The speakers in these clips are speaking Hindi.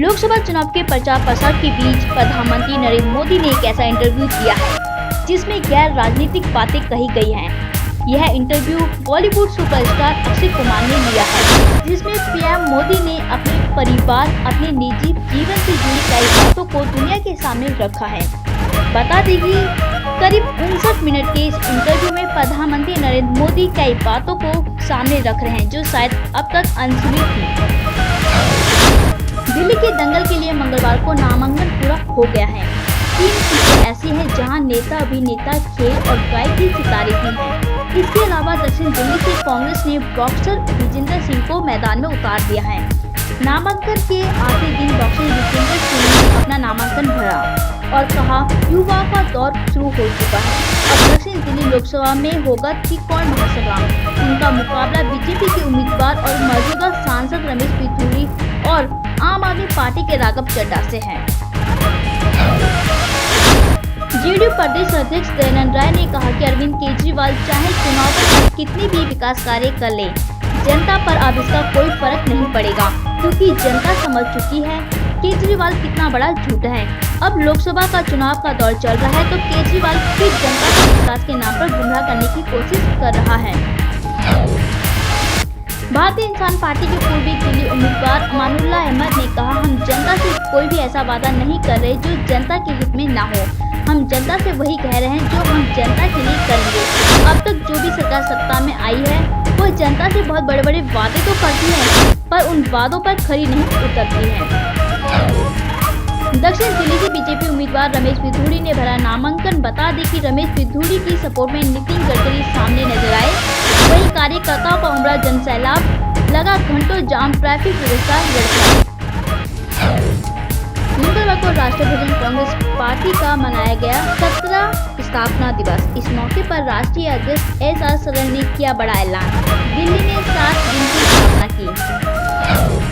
लोकसभा चुनाव के प्रचार प्रसार के बीच प्रधानमंत्री नरेंद्र मोदी ने एक ऐसा इंटरव्यू दिया है जिसमें गैर राजनीतिक बातें कही गई हैं। यह इंटरव्यू बॉलीवुड सुपरस्टार अक्षय कुमार ने लिया है, जिसमें पीएम मोदी ने अपने परिवार, अपने निजी जीवन से जुड़ी कई बातों को दुनिया के सामने रखा है। बता दें कि करीब 59 मिनट के इस इंटरव्यू में प्रधानमंत्री नरेंद्र मोदी कई बातों को सामने रख रहे हैं जो शायद अब तक अनसुनी थी। दिल्ली के दंगल के लिए मंगलवार को नामांकन पूरा हो गया है। 3 सीटें ऐसी हैं जहां नेता, अभिनेता, खेल और गायकी सितारे भी हैं। इसके अलावा दक्षिण दिल्ली से कांग्रेस ने बॉक्सर विजेंद्र सिंह को मैदान में उतार दिया है। नामांकन के आखिरी दिन बॉक्सर विजेंद्र सिंह ने अपना नामांकन भरा और कहा, युवाओं का दौर शुरू हो चुका है। अब दक्षिण दिल्ली लोकसभा में होगा त्रिकोण महासंग्राम। उनका मुकाबला बीजेपी के उम्मीदवार और मौजूदा सांसद रमेश पिथौड़ी और आम आदमी पार्टी के राघव चड्ढा से है। जेडीयू प्रदेश अध्यक्ष दयानंद राय ने कहा कि अरविंद केजरीवाल चाहे चुनाव में कितनी भी विकास कार्य कर ले, जनता पर अब इसका कोई फर्क नहीं पड़ेगा, क्योंकि जनता समझ चुकी है केजरीवाल कितना बड़ा झूठा है। अब लोकसभा का चुनाव का दौर चल रहा है तो केजरीवाल फिर जनता को विकास के नाम पर गुमराह करने की कोशिश कर रहा है। भारतीय इंसान पार्टी के पूर्वी दिल्ली उम्मीदवार अमानुल्लाह अहमद ने कहा, हम जनता से कोई भी ऐसा वादा नहीं कर रहे जो जनता के हित में ना हो। हम जनता से वही कह रहे हैं जो हम जनता के लिए करेंगे। अब तक जो भी सरकार सत्ता में आई है वो जनता से बहुत बड़े बड़े वादे तो करती है, पर उन वादों पर खरी नहीं उतरती है। दक्षिण दिल्ली से बीजेपी उम्मीदवार रमेश पिथौड़ी ने भरा नामांकन। बता दें कि रमेश पिथौड़ी की सपोर्ट में नितिन गडकरी सामने नजर आए। वहीं कार्यकर्ताओं का उमड़ा जनसैलाब लगा, घंटों जाम, ट्रैफिक व्यवस्था लड़खड़ाई। मंगलवार को राष्ट्रीय भजन कांग्रेस पार्टी का मनाया गया 17 स्थापना दिवस। इस मौके पर राष्ट्रीय अध्यक्ष एस.आर. शरण ने किया बड़ा ऐलान। दिल्ली ने 7 दिन की स्थापना की।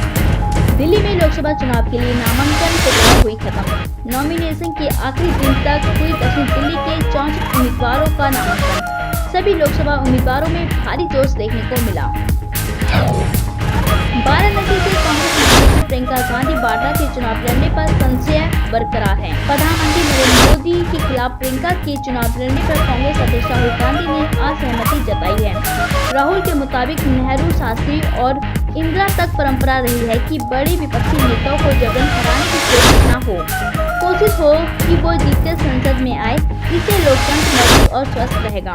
दिल्ली में लोकसभा चुनाव के लिए नामांकन प्रक्रिया हुई खत्म। नॉमिनेशन के आखिरी दिन तक हुई दक्षिण दिल्ली के 64 उम्मीदवारों का नामांकन। सभी लोकसभा उम्मीदवारों में भारी जोश देखने को मिला। वाराणसी से कांग्रेस महासचिव प्रियंका गांधी वाड्रा के चुनाव लड़ने पर संशय बरकरार है। प्रधानमंत्री नरेंद्र मोदी के खिलाफ प्रियंका के चुनाव लड़ने पर कांग्रेस अध्यक्ष राहुल गांधी ने असहमति जताई है। राहुल के मुताबिक नेहरू, शास्त्री और इंदिरा तक परंपरा रही है कि बड़े विपक्षी नेताओं को जबरन हराने की कोशिश न हो। कोशिश हो कि वो जीतकर संसद में आए, इससे लोकतंत्र मजबूत और स्वस्थ रहेगा।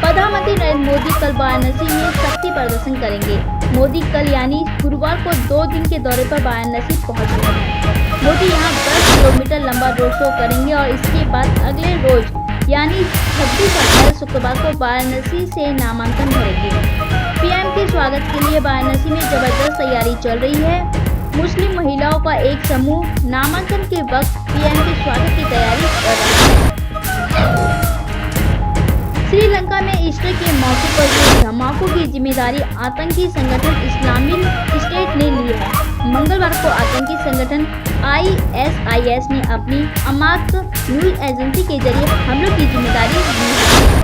प्रधानमंत्री नरेंद्र मोदी कल वाराणसी में शक्ति प्रदर्शन करेंगे। मोदी कल यानी गुरुवार को 2 दिन के दौरे पर वाराणसी पहुंच रहे हैं। मोदी यहां 10 किलोमीटर लंबा रोड शो करेंगे और इसके बाद अगले रोज यानी 26 अप्रैल शुक्रवार को वाराणसी से नामांकन भरेंगे। पीएम के स्वागत के लिए वाराणसी में जबरदस्त तैयारी चल रही है। मुस्लिम महिलाओं का एक समूह नामांकन के वक्त पीएम के स्वागत की तैयारी कर रहा है। श्रीलंका में ईस्टर के मौके पर हुए धमाकों की जिम्मेदारी आतंकी संगठन इस्लामिक स्टेट ने ली है। मंगलवार को आतंकी संगठन ISIS ने अपनी अमाक न्यूज एजेंसी के जरिए हमलों की जिम्मेदारी ली है।